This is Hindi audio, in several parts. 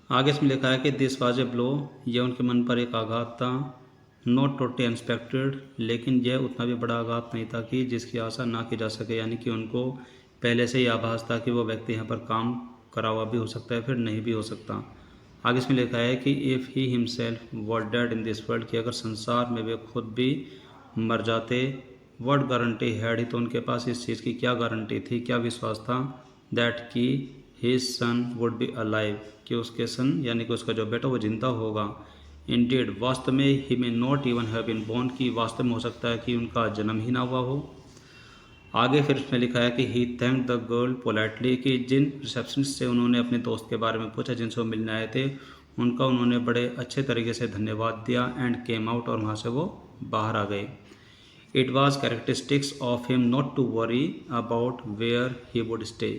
आगे इसमें लिखा है कि दिस वाज ए ब्लो, यह उनके मन पर एक आघात था। नॉट टोटली अनएक्सपेक्टेड, लेकिन यह उतना भी बड़ा आघात नहीं था कि जिसकी आशा ना की जा सके, यानी कि उनको पहले से ही आभास था कि वो व्यक्ति यहाँ पर काम करा हुआ भी हो सकता है, फिर नहीं भी हो सकता। आगे इसमें लिखा है कि if he himself were dead in this world, कि अगर संसार में वे खुद भी मर जाते, व्हाट गारंटी हैड ही, तो उनके पास इस चीज़ की क्या गारंटी थी, क्या विश्वास था, दैट कि his son would be alive, कि उसके सन यानी कि उसका जो बेटा वो जिंदा होगा। इंडीड, वास्तव में, he may not even have been born, की वास्तव में हो सकता है कि उनका जन्म ही ना हुआ हो। आगे फिर उसमें लिखा है कि ही थैंक द गर्ल पोलाइटली, कि जिन रिसेप्शनिस्ट से उन्होंने अपने दोस्त के बारे में पूछा जिनसे वो मिलने आए थे, उनका उन्होंने बड़े अच्छे तरीके से धन्यवाद दिया। एंड केम आउट, और वहाँ से वो बाहर आ गए। It was characteristics of him not to worry about where he would stay,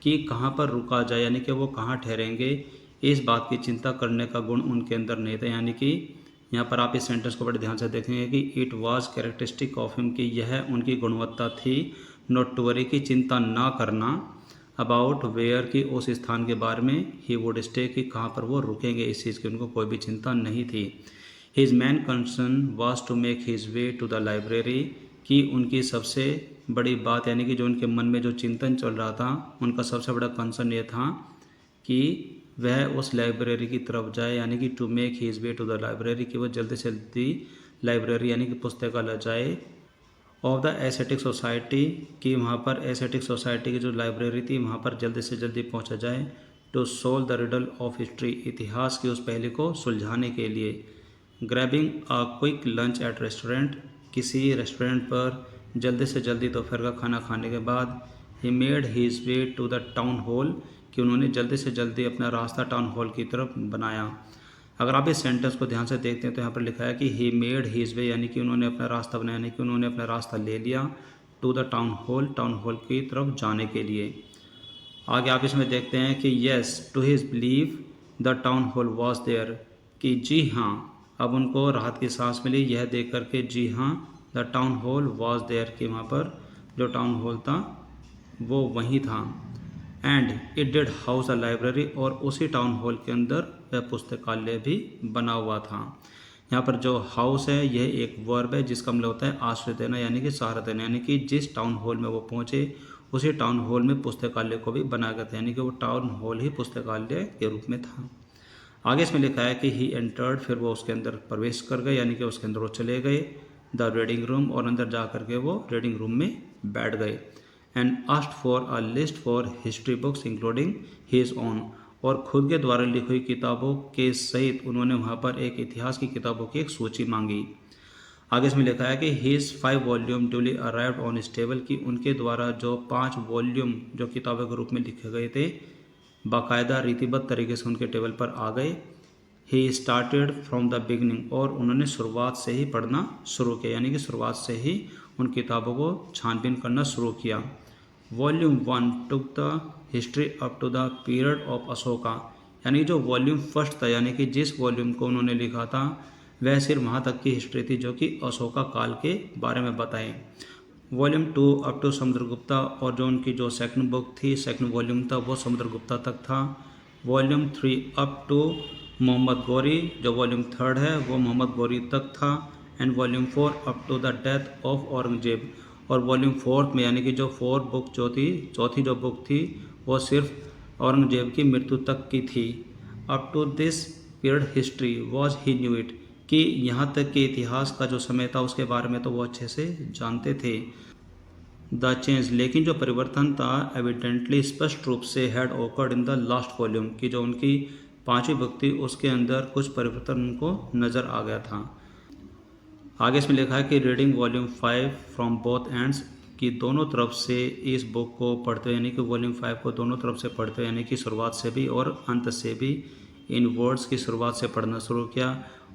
कि कहाँ पर रुका जाए, यानी कि वो कहाँ ठहरेंगे, इस बात की चिंता करने का गुण उनके अंदर नहीं था। यानी कि यहाँ पर आप इस सेंटेंस को बड़े ध्यान से देखेंगे कि it was characteristic of him, कि यह उनकी गुणवत्ता थी, नॉट टू वरी, की चिंता ना करना, अबाउट वेयर, की उस स्थान के बारे में, ही वुड स्टे, कि कहाँ पर वो रुकेंगे, इस चीज़ की उनको कोई भी चिंता नहीं थी। His main concern was to make his way to the library, कि उनकी सबसे बड़ी बात, यानी कि जो उनके मन में जो चिंतन चल रहा था, उनका सबसे बड़ा कंसर्न ये था कि वह उस लाइब्रेरी की तरफ जाए, यानी कि to make his way to the library, कि वह जल्दी से जल्दी लाइब्रेरी यानी कि पुस्तकालय जाए, ऑफ द एस्थेटिक सोसाइटी, कि वहाँ पर एस्थेटिक सोसाइटी की जो लाइब्रेरी थी वहाँ पर जल्दी से जल्दी पहुँचा जाए। To solve the riddle of history, इतिहास की उस पहले को सुलझाने के लिए। Grabbing a quick lunch at restaurant, किसी रेस्टोरेंट पर जल्दी से जल्दी दोपहर का खाना खाने के बाद। He made his way to the town hall, कि उन्होंने जल्दी से जल्दी अपना रास्ता टाउन हॉल की तरफ बनाया। अगर आप इस सेंटेंस को ध्यान से देखते हैं तो यहाँ पर लिखा है कि ही मेड हिज वे, यानी कि उन्होंने अपना रास्ता बनाया, यानी कि उन्होंने अपना रास्ता ले लिया टू द टाउन हॉल की तरफ जाने के लिए। आगे आप इसमें देखते हैं कि yes to his believe the town hall was there, कि जी हाँ, अब उनको राहत की सांस मिली यह देख करके, जी हाँ, the town hall was there, कि वहाँ पर जो टाउन हॉल था वो वहीं था। And it did house a library, और उसी टाउन हॉल के अंदर वह पुस्तकालय भी बना हुआ था। यहाँ पर जो हाउस है यह एक वर्ब है जिसका मतलब होता है आश्रय देना, यानी कि सहारा देना, यानी कि जिस टाउन हॉल में वो पहुँचे उसी टाउन हॉल में पुस्तकालय को भी बनाया गया था, यानी कि वो टाउन हॉल ही पुस्तकालय के रूप में था। आगे इसमें लिखा है कि ही एंटर्ड, फिर वो उसके अंदर प्रवेश कर गए, यानी कि उसके अंदर वो चले गए, द रीडिंग रूम, और अंदर जा करके वो रीडिंग रूम में बैठ गए। And asked for a list for history books including his own, और खुद के द्वारा लिखी हुई किताबों के सहित उन्होंने वहाँ पर एक इतिहास की किताबों की एक सूची मांगी। आगे इसमें लिखा है कि his 5 volume duly arrived on his table, की उनके द्वारा जो 5 वॉल्यूम जो किताबों के रूप में लिखे गए थे बाकायदा रीतिबद्ध तरीके से उनके टेबल पर आ गए। He started from the beginning, और उन्होंने शुरुआत से ही पढ़ना शुरू किया, यानी कि शुरुआत से ही उन किताबों को छानबीन करना शुरू किया। Volume 1 took the history up to the period of Ashoka, यानी जो वॉल्यूम फर्स्ट था, यानी कि जिस वॉल्यूम को उन्होंने लिखा था वह सिर्फ वहाँ तक की हिस्ट्री थी जो कि अशोका काल के बारे में बताएं। वॉल्यूम 2 अप टू समुद्रगुप्ता, और जो उनकी जो सेकंड बुक थी, सेकंड वॉल्यूम था, वो समुद्रगुप्ता तक था। Volume 3 up to Mohammad Ghori, जो वॉल्यूम 3 है वो मोहम्मद गौरी तक था। And volume 4 up to the death of Aurangzeb, और वॉल्यूम 4 में यानी कि जो 4 बुक जो थी, चौथी जो बुक थी वो सिर्फ औरंगजेब की मृत्यु तक की थी। Up to this period history was he knew it, कि यहाँ तक के इतिहास का जो समय था उसके बारे में तो वो अच्छे से जानते थे। द चेंज, लेकिन जो परिवर्तन था एविडेंटली स्पष्ट रूप से had occurred in the last volume, की जो उनकी 5वीं बुक थी उसके अंदर कुछ परिवर्तन उनको नज़र आ गया था। आगे इसमें लिखा है कि reading volume 5 from both ends, कि दोनों तरफ से इस बुक को पढ़ते हुए, यानी कि वॉल्यूम 5 को दोनों तरफ से पढ़ते हुए, यानी कि शुरुआत से भी और अंत से भी, इन वर्ड्स की शुरुआत से पढ़ना शुरू किया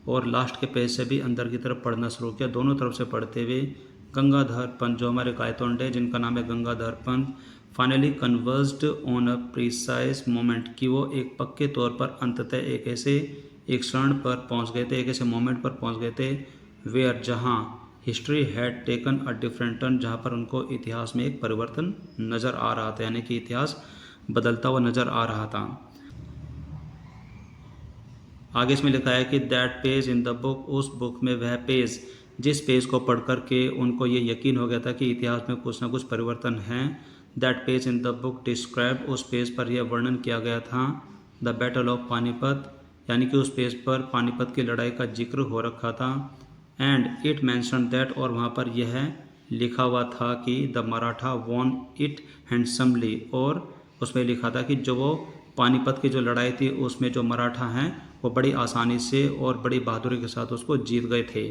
और लास्ट के पेज से भी अंदर की तरफ पढ़ना शुरू किया, दोनों तरफ से पढ़ते हुए। गंगाधर पंत, जो हमारे कायतोंड है जिनका नाम है Gangadhar Pant, finally conversed on a precise moment, कि वो एक पक्के तौर पर अंततः एक क्षण पर पहुंच गए थे, एक ऐसे मोमेंट पर पहुंच गए थे वेयर, जहां history had taken a different turn, जहां पर उनको इतिहास में एक परिवर्तन नज़र आ रहा था, यानी कि इतिहास बदलता हुआ नज़र आ रहा था। आगे इसमें लिखा है कि that page in the book, उस बुक में वह पेज जिस पेज को पढ़ कर के उनको ये यकीन हो गया था कि इतिहास में कुछ ना कुछ परिवर्तन है। That page in the book describe, उस पेज पर यह वर्णन किया गया था द बैटल ऑफ पानीपत, यानी कि उस पेज पर पानीपत की लड़ाई का जिक्र हो रखा था। एंड इट मैंशन दैट, और वहाँ पर यह लिखा हुआ था कि the Maratha won it handsomely, और उसमें लिखा था कि जो वो पानीपत की जो लड़ाई थी उसमें जो मराठा हैं वो बड़ी आसानी से और बड़ी बहादुरी के साथ उसको जीत गए थे।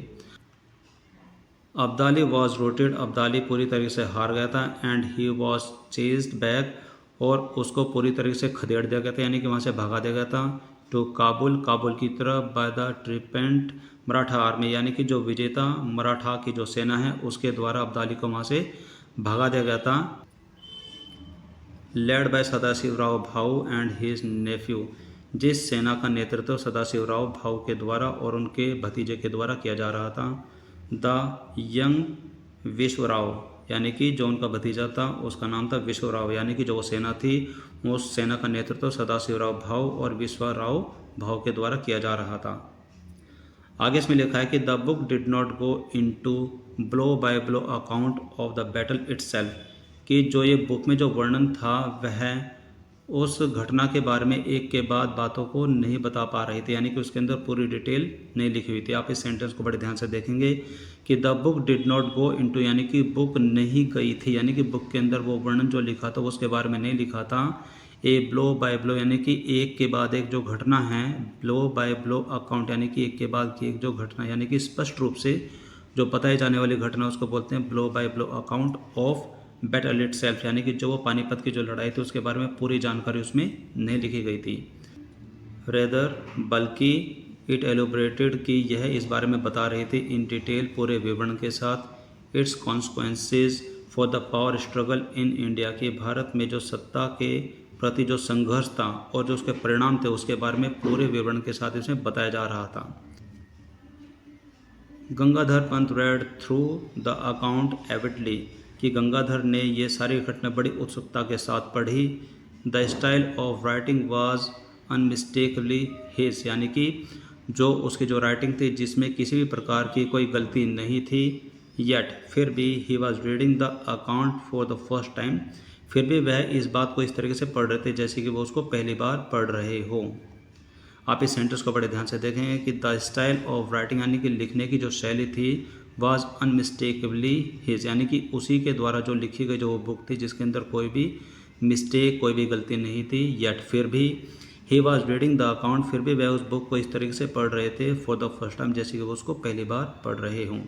अब्दाली वॉज रोटेड, अब्दाली पूरी तरीके से हार गया था। And he was chased back, और उसको पूरी तरीके से खदेड़ दिया गया था, यानी कि वहाँ से भगा दिया गया था टू काबुल, काबुल की तरफ, बाय द ट्रिपेंट मराठा आर्मी, यानी कि जो विजेता मराठा की जो सेना है उसके द्वारा अब्दाली को वहाँ से भगा दिया गया था। Led by Sadashivrao Bhau and his Neiphiu, जिस सेना का नेतृत्व सदाशिवराव भाऊ के द्वारा और उनके भतीजे के द्वारा किया जा रहा था। द यंग विश्वराव, यानी कि जो उनका भतीजा था उसका नाम था विश्वराव, यानी कि जो सेना थी उस सेना का नेतृत्व सदाशिवराव भाऊ और विश्वराव भाऊ के द्वारा किया जा रहा था। आगे इसमें लिखा है कि the book did not go into blow by blow account of the battle itself, कि जो ये बुक में जो वर्णन था वह उस घटना के बारे में एक के बाद बातों को नहीं बता पा रही थी, यानी कि उसके अंदर पूरी डिटेल नहीं लिखी हुई थी। आप इस सेंटेंस को बड़े ध्यान से देखेंगे कि the book did not go into, यानी कि बुक नहीं गई थी, यानी कि बुक के अंदर वो वर्णन जो लिखा था उसके बारे में नहीं लिखा था। ए ब्लो बाय ब्लो, यानी कि एक के बाद एक जो घटना है, ब्लो बाय ब्लो अकाउंट, यानी कि एक के बाद की एक जो घटना, यानी कि स्पष्ट रूप से जो बताई जाने वाली घटना उसको बोलते हैं blow by blow account of battle itself, यानी कि जो वो पानीपत की जो लड़ाई थी उसके बारे में पूरी जानकारी उसमें नहीं लिखी गई थी। रेदर, बल्कि इट एलोबरेटेड, कि यह इस बारे में बता रही थी इन डिटेल पूरे विवरण के साथ, it's consequences for the power struggle in India, की भारत में जो सत्ता के प्रति जो संघर्ष था और जो उसके परिणाम थे उसके बारे में पूरे विवरण के साथ इसमें बताया जा रहा था। Gangadhar Pant read through the account avidly, कि गंगाधर ने ये सारी घटना बड़ी उत्सुकता के साथ पढ़ी। The style of writing was unmistakably his, यानी कि जो उसकी जो राइटिंग थी जिसमें किसी भी प्रकार की कोई गलती नहीं थी। येट, फिर भी he was reading the account for the first time, फिर भी वह इस बात को इस तरीके से पढ़ रहे थे जैसे कि वो उसको पहली बार पढ़ रहे हो। आप इस सेंटेंस को बड़े ध्यान से देखेंगे कि द स्टाइल ऑफ राइटिंग, यानी कि लिखने की जो शैली थी, वाज अनमिस्टेकेबली हिज, यानी कि उसी के द्वारा जो लिखी गई जो वो बुक थी जिसके अंदर कोई भी मिस्टेक, कोई भी गलती नहीं थी। येट, फिर भी he was reading the account, फिर भी वह उस बुक को इस तरीके से पढ़ रहे थे फॉर द फर्स्ट टाइम, जैसे कि वो उसको पहली बार पढ़ रहे हों।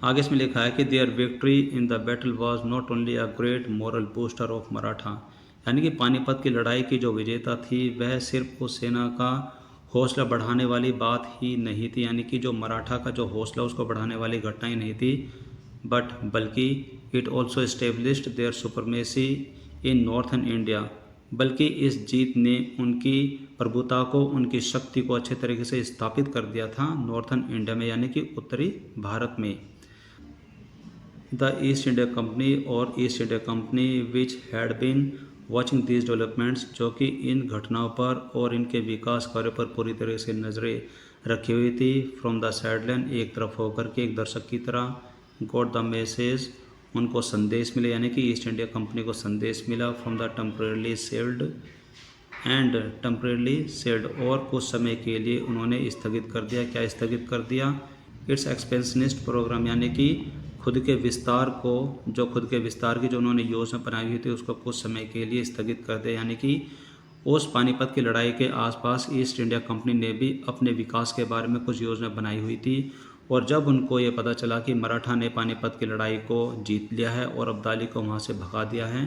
आगे इसमें लिखा है कि there victory in the battle was not only a great moral booster of Maratha, यानी कि पानीपत की लड़ाई की जो विजेता थी वह सिर्फ उस सेना का हौसला बढ़ाने वाली बात ही नहीं थी, यानी कि जो मराठा का जो हौसला उसको बढ़ाने वाली घटना ही नहीं थी, बट बल्कि it also established their supremacy in northern India, बल्कि इस जीत ने उनकी प्रभुता को, उनकी शक्ति को अच्छे तरीके से स्थापित कर दिया था नॉर्थन इंडिया में, यानी कि उत्तरी भारत में। द ईस्ट इंडिया कंपनी, और East India Company which had been watching these developments, जो कि इन घटनाओं पर और इनके विकास कार्यों पर पूरी तरह से नज़रें रखी हुई थी, फ्रॉम द साइडलाइन, एक तरफ होकर के एक दर्शक की तरह, गॉट द मैसेज, उनको संदेश मिले, यानी कि ईस्ट इंडिया कंपनी को संदेश मिला, from the temporarily celled and temporarily sailed, और कुछ समय के लिए उन्होंने स्थगित कर दिया। क्या स्थगित कर दिया? इट्स एक्सपेंशनिस्ट प्रोग्राम, यानी कि खुद के विस्तार को, जो खुद के विस्तार की जो उन्होंने योजना बनाई हुई थी उसको कुछ समय के लिए स्थगित कर दिया, यानी कि उस पानीपत की लड़ाई के आसपास ईस्ट इंडिया कंपनी ने भी अपने विकास के बारे में कुछ योजना बनाई हुई थी, और जब उनको ये पता चला कि मराठा ने पानीपत की लड़ाई को जीत लिया है और अब्दाली को वहाँ से भगा दिया है,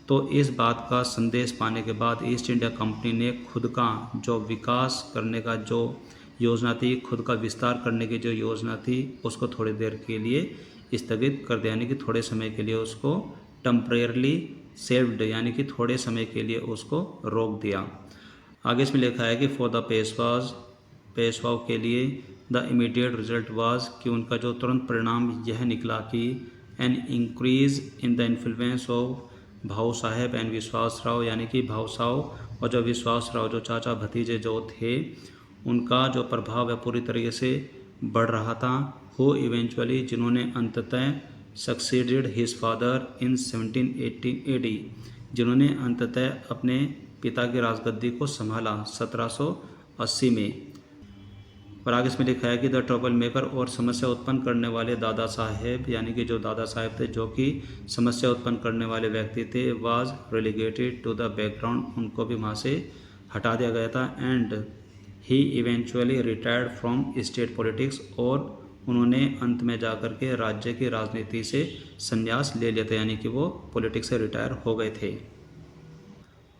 तो इस बात का संदेश पाने के बाद ईस्ट इंडिया कंपनी ने खुद का जो विकास करने का जो योजना थी, खुद का विस्तार करने की जो योजना थी, उसको थोड़ी देर के लिए स्थगित कर दिया, यानी कि थोड़े समय के लिए उसको टेम्परेरली सेव्ड, यानी कि थोड़े समय के लिए उसको रोक दिया। आगे इसमें लिखा है कि फॉर द पेशवाज, पेशवाओं के लिए, द इमीडिएट रिजल्ट वाज, कि उनका जो तुरंत परिणाम यह निकला कि an increase in the influence of भाऊ साहेब एंड विश्वास राव, यानी कि भाऊ साहब और जो विश्वास राव जो चाचा भतीजे जो थे उनका जो प्रभाव है पूरी तरीके से बढ़ रहा था। हु इवेंचुअली, जिन्होंने अंततः succeeded his father in 1718 AD, जिन्होंने अंततः अपने पिता की राजगद्दी को संभाला 1780 में। और आगे इसमें लिखा है कि द ट्रबल मेकर, और समस्या उत्पन्न करने वाले दादा साहेब, यानी कि जो दादा साहेब थे जो कि समस्या उत्पन्न करने वाले व्यक्ति थे, was relegated to the background, उनको भी वहाँ से हटा दिया गया था। And he eventually retired from state politics, और उन्होंने अंत में जाकर के राज्य की राजनीति से संन्यास ले लिया था, यानी कि वो पॉलिटिक्स से रिटायर हो गए थे।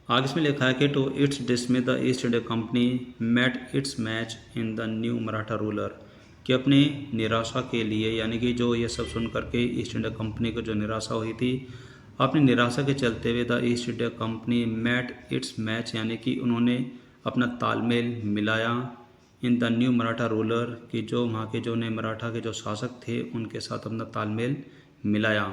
आगे इसमें लिखा है कि to its dismay the East India Company met its match in the new Maratha ruler, कि अपनी निराशा के लिए, यानी कि जो ये सब सुन करके ईस्ट इंडिया कंपनी को जो निराशा हुई थी, अपनी निराशा के चलते हुए the East India Company met its match, यानी कि उन्होंने अपना तालमेल मिलाया in the new Maratha ruler, कि जो वहाँ के जो नए मराठा के जो शासक थे उनके साथ अपना तालमेल मिलाया।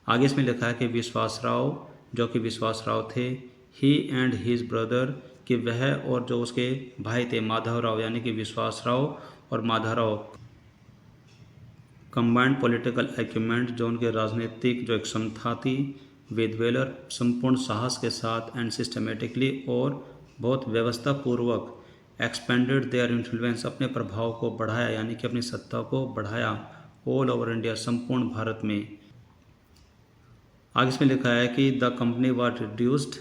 आगे इसमें लिखा है कि विश्वास राव, जो कि विश्वास राव थे, ही एंड हिज ब्रदर, कि वह और जो उसके भाई थे माधव राव, यानी कि विश्वास राव और Madhav Rao, combined political acumen, जो उनके राजनीतिक जो एक क्षमता थी, विद वेलर, संपूर्ण साहस के साथ, एंड सिस्टमेटिकली, और बहुत व्यवस्था पूर्वक, एक्सपेंडेड देयर इन्फ्लुएंस, अपने प्रभाव को बढ़ाया, यानी कि अपनी सत्ता को बढ़ाया, ऑल ओवर इंडिया, संपूर्ण भारत में। आगे इसमें लिखा है कि द कंपनी वाज रिड्यूस्ड,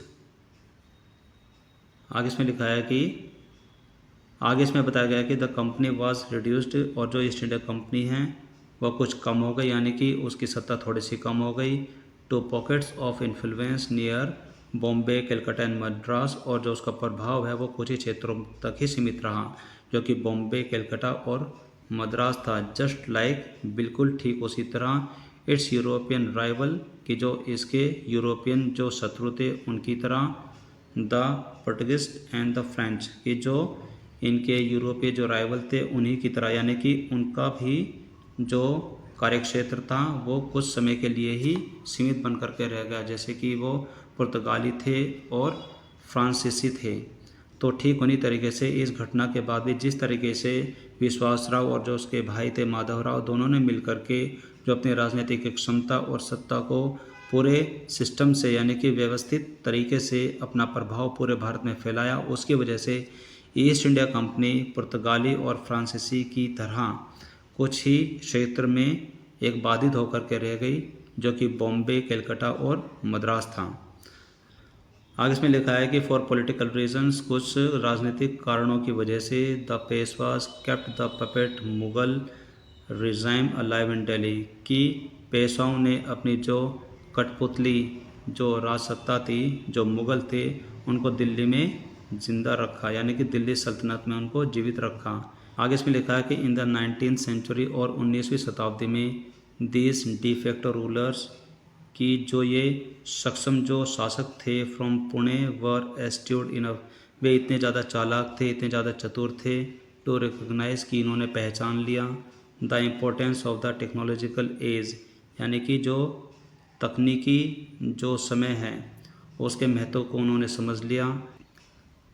आगे इसमें लिखा है कि आगे इसमें बताया गया है कि द कंपनी वाज रिड्यूस्ड, और जो ईस्ट इंडिया कंपनी है वह कुछ कम हो गई, यानी कि उसकी सत्ता थोड़ी सी कम हो गई, to pockets of influence near Bombay, Calcutta and Madras, और जो उसका प्रभाव है वो कुछ ही क्षेत्रों तक ही सीमित रहा, जो कि बॉम्बे, कलकत्ता और मद्रास था। जस्ट लाइक, बिल्कुल ठीक उसी तरह, इट्स यूरोपियन राइवल, कि जो इसके यूरोपियन जो शत्रु थे उनकी तरह, the Portuguese and the French, कि जो इनके यूरोपीय जो राइवल थे उन्हीं की तरह, यानी कि उनका भी जो कार्यक्षेत्र था वो कुछ समय के लिए ही सीमित बन करके रह गया, जैसे कि वो पुर्तगाली थे और फ्रांसीसी थे। तो ठीक उन्हीं तरीके से इस घटना के बाद भी जिस तरीके से विश्वास राव और जो उसके भाई थे माधव राव, दोनों ने मिल करके जो अपनी राजनीतिक क्षमता और सत्ता को पूरे सिस्टम से, यानी कि व्यवस्थित तरीके से अपना प्रभाव पूरे भारत में फैलाया, उसकी वजह से ईस्ट इंडिया कंपनी पुर्तगाली और फ्रांसीसी की तरह कुछ ही क्षेत्र में एक बाधित होकर के रह गई, जो कि बॉम्बे, कलकत्ता और मद्रास था। आगे इसमें लिखा है कि फॉर पॉलिटिकल रीजंस, कुछ राजनीतिक कारणों की वजह से, the Peshwas kept the puppet Mughal regime alive in Delhi, कि पेशवाओं ने अपनी जो कठपुतली जो राजसत्ता थी, जो मुगल थे, उनको दिल्ली में जिंदा रखा, यानी कि दिल्ली सल्तनत में उनको जीवित रखा। आगे इसमें लिखा है कि इन द 19th सेंचुरी, और 19वीं शताब्दी में, दिस डिफेक्टो रूलर्स, कि जो ये सक्षम जो शासक थे फ्रॉम पुणे वर एस्ट्यूड इनफ, वे इतने ज़्यादा चालाक थे, इतने ज़्यादा चतुर थे, टू रिकग्नाइज, कि इन्होंने पहचान लिया, the importance of the technological edge, यानी कि जो तकनीकी जो समय है उसके महत्व को उन्होंने समझ लिया।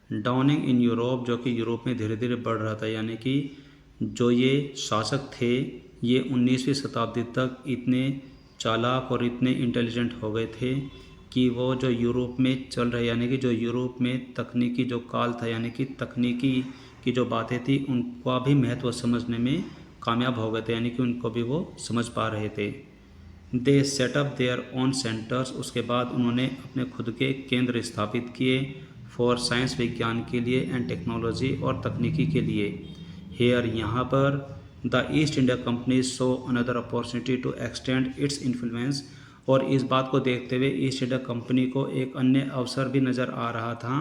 डाउनिंग इन यूरोप, जो कि यूरोप में धीरे धीरे बढ़ रहा था, यानी कि जो ये शासक थे ये 19वीं शताब्दी तक इतने चालाक और इतने इंटेलिजेंट हो गए थे कि वो जो यूरोप में चल रहे, यानी कि जो यूरोप में तकनीकी जो काल था, यानी कि तकनीकी की जो बातें थी उनका भी महत्व समझने में कामयाब हो गए थे, यानी कि उनको भी वो समझ पा रहे थे। दे सेटअप देयर ओन सेंटर्स, उसके बाद उन्होंने अपने खुद के केंद्र स्थापित किए, फॉर साइंस, विज्ञान के लिए, एंड टेक्नोलॉजी और तकनीकी के लिए। हेयर, यहाँ पर, the East India Company saw another opportunity to extend its influence, और इस बात को देखते हुए ईस्ट इंडिया कंपनी को एक अन्य अवसर भी नज़र आ रहा था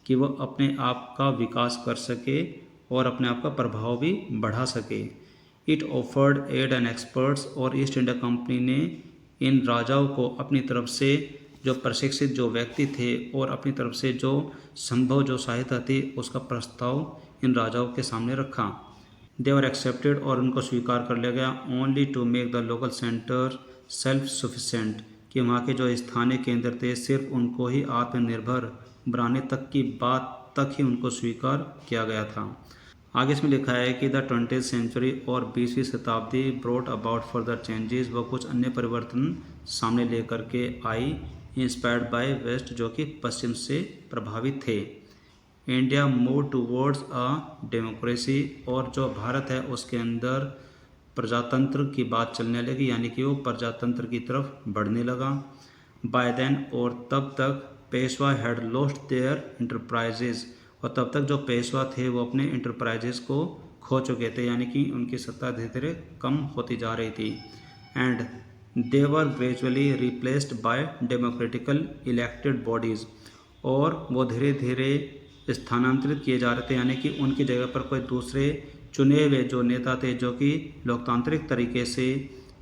कि वह अपने आप का विकास कर सके और अपने आप का प्रभाव भी बढ़ा सके। It offered aid and experts, और ईस्ट इंडिया कंपनी ने इन राजाओं को अपनी तरफ से जो प्रशिक्षित जो व्यक्ति थे और अपनी तरफ से जो संभव जो सहायता थी उसका प्रस्ताव इन राजाओं के सामने रखा। दे वर एक्सेप्टेड, और उनको स्वीकार कर लिया गया, only to make the local centre self sufficient, कि वहाँ के जो स्थानीय केंद्र थे सिर्फ उनको ही आत्मनिर्भर बनाने तक की बात तक ही उनको स्वीकार किया गया था। आगे इसमें लिखा है कि द 20th सेंचुरी और 20वीं शताब्दी ब्रॉट अबाउट फर्दर चेंजेस, वो कुछ अन्य परिवर्तन सामने लेकर के आई, इंस्पायर्ड बाय वेस्ट, जो कि पश्चिम से प्रभावित थे। India move towards a democracy, और जो भारत है उसके अंदर प्रजातंत्र की बात चलने लगी, यानी कि वो प्रजातंत्र की तरफ बढ़ने लगा। बाय देन, और तब तक Peshwa had lost their enterprises, और तब तक जो पेशवा थे वो अपने इंटरप्राइजेस को खो चुके थे, यानी कि उनकी सत्ता धीरे धीरे कम होती जा रही थी। And they were gradually replaced by democratical elected bodies, और वो धीरे धीरे स्थानांतरित किए जा रहे थे, यानी कि उनकी जगह पर कोई दूसरे चुने हुए जो नेता थे, जो कि लोकतांत्रिक तरीके से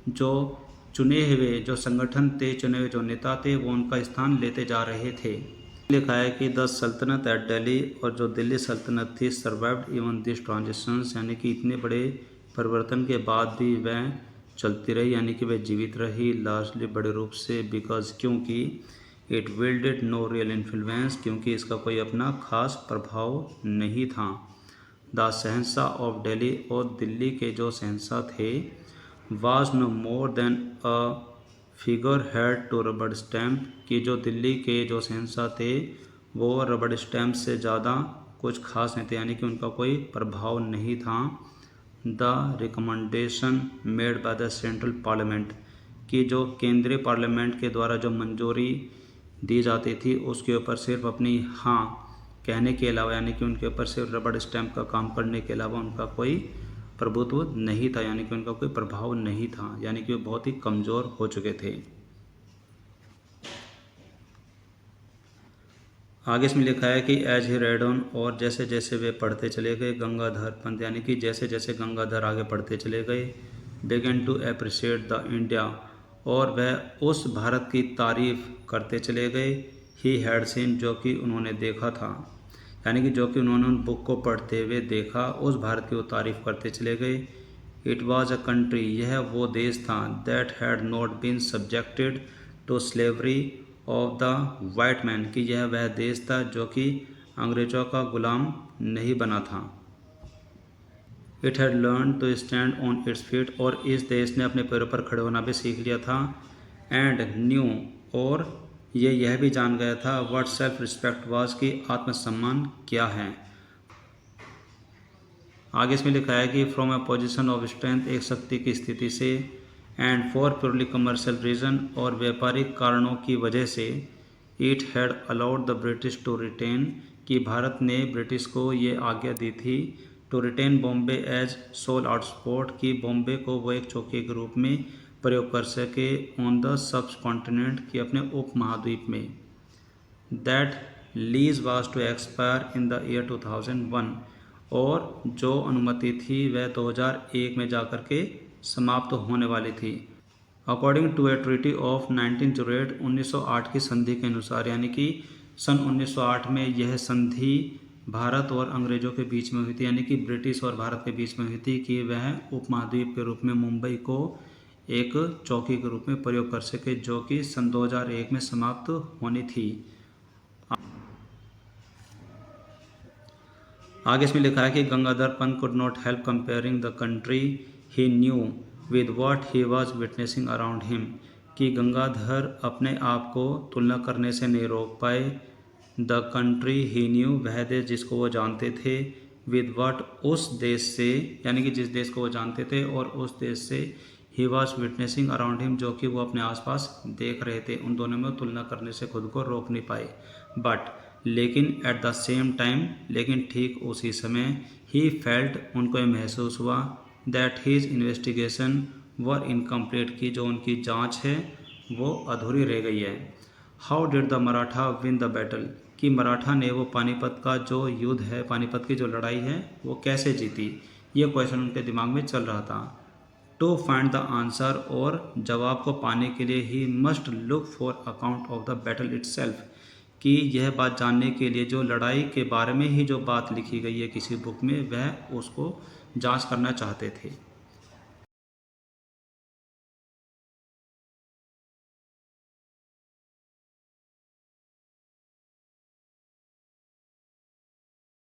जो चुने हुए जो संगठन थे, चुने हुए जो नेता थे, वो उनका स्थान लेते जा रहे थे। लिखा है कि द सल्तनत एट दिल्ली, और जो दिल्ली सल्तनत थी, सर्वाइव्ड इवन दिस ट्रांजिशंस, यानी कि इतने बड़े परिवर्तन के बाद भी वह चलती रही, यानी कि वह जीवित रही, लार्जली बड़े रूप से, बिकॉज, क्योंकि इट विल्डेड नो रियल इन्फ्लुएंस, क्योंकि इसका कोई अपना खास प्रभाव नहीं था। द शहंशाह ऑफ दिल्ली, और दिल्ली के जो शहंशाह थे, was no more than a figure head to rubber stamp, कि जो दिल्ली के जो शहंशाह थे वो रबड़ स्टैम्प से ज़्यादा कुछ खास नहीं थे, यानी कि उनका कोई प्रभाव नहीं था। The recommendation made by the central parliament, कि जो केंद्रीय पार्लियामेंट के द्वारा जो मंजूरी दी जाती थी उसके ऊपर सिर्फ अपनी हाँ कहने के अलावा, यानी कि उनके ऊपर सिर्फ रबड़ स्टैम्प का काम करने के अलावा उनका कोई प्रभुत्व नहीं था, यानी कि उनका कोई प्रभाव नहीं था, यानी कि वे बहुत ही कमज़ोर हो चुके थे। आगे इसमें लिखा है कि एज ही रेड ऑन, और जैसे जैसे वे पढ़ते चले गए, गंगाधर पंत, यानी कि जैसे जैसे गंगाधर आगे पढ़ते चले गए, began to appreciate the India, और वह उस भारत की तारीफ करते चले गए, ही हैड सीन, जो कि उन्होंने देखा था, यानी कि जो कि उन्होंने उन बुक को पढ़ते हुए देखा, उस भारत की वो तारीफ करते चले गए। इट वाज अ कंट्री, यह वो देश था, that had not been subjected to slavery of the white man, कि यह वह देश था जो कि अंग्रेज़ों का गुलाम नहीं बना था। It had learn to stand on its feet, और इस देश ने अपने पैरों पर खड़े होना भी सीख लिया था। एंड न्यू, और यह भी जान गया था, व्हाट सेल्फ रिस्पेक्ट वाज, की आत्मसम्मान क्या है। आगे इसमें लिखा है कि from a position of strength, एक शक्ति की स्थिति से, and for purely commercial reason, और व्यापारिक कारणों की वजह से, it had allowed the British to retain, कि भारत ने ब्रिटिश को ये आज्ञा दी थी, to retain Bombay as sole outport, की बॉम्बे को वो एक चौकी के रूप में प्रयोग कर सके ऑन द सब कॉन्टिनेंट, की अपने उप महाद्वीप में। That lease was to expire in the year 2001, और जो अनुमति थी वह 2001 में जाकर के समाप्त होने वाली थी। According to a treaty of 1908, 1908 की संधि के अनुसार, यानी कि सन 1908 में यह संधि भारत और अंग्रेज़ों के बीच में हुई थी, यानी कि ब्रिटिश और भारत के बीच में हुई थी, कि वह उपमहाद्वीप के रूप में मुंबई को एक चौकी के रूप में प्रयोग कर सके, जो कि सन 2001 में समाप्त होनी थी। आगे इसमें लिखा है कि Gangadhar Pant could not help comparing the country he new with what he was witnessing around him, कि गंगाधर अपने आप को तुलना करने से नहीं रोक पाए, द कंट्री ही न्यू, वह देश जिसको वो जानते थे, विद व्हाट, उस देश से, यानी कि जिस देश को वो जानते थे, और उस देश से, he was witnessing around him, जो कि वो अपने आसपास देख रहे थे, उन दोनों में तुलना करने से खुद को रोक नहीं पाए। बट, लेकिन एट द सेम टाइम, लेकिन ठीक उसी समय, ही फेल्ट, उनको ये महसूस हुआ, that his investigation were incomplete, की जो उनकी जांच है वो अधूरी रह गई है। How did the Maratha win the battle, कि मराठा ने वो पानीपत का जो युद्ध है, पानीपत की जो लड़ाई है, वो कैसे जीती, ये क्वेश्चन उनके दिमाग में चल रहा था। टू फाइंड द आंसर, और जवाब को पाने के लिए, he must look for account of the battle itself, कि यह बात जानने के लिए, जो लड़ाई के बारे में ही जो बात लिखी गई है किसी बुक में, वह उसको जांच करना चाहते थे।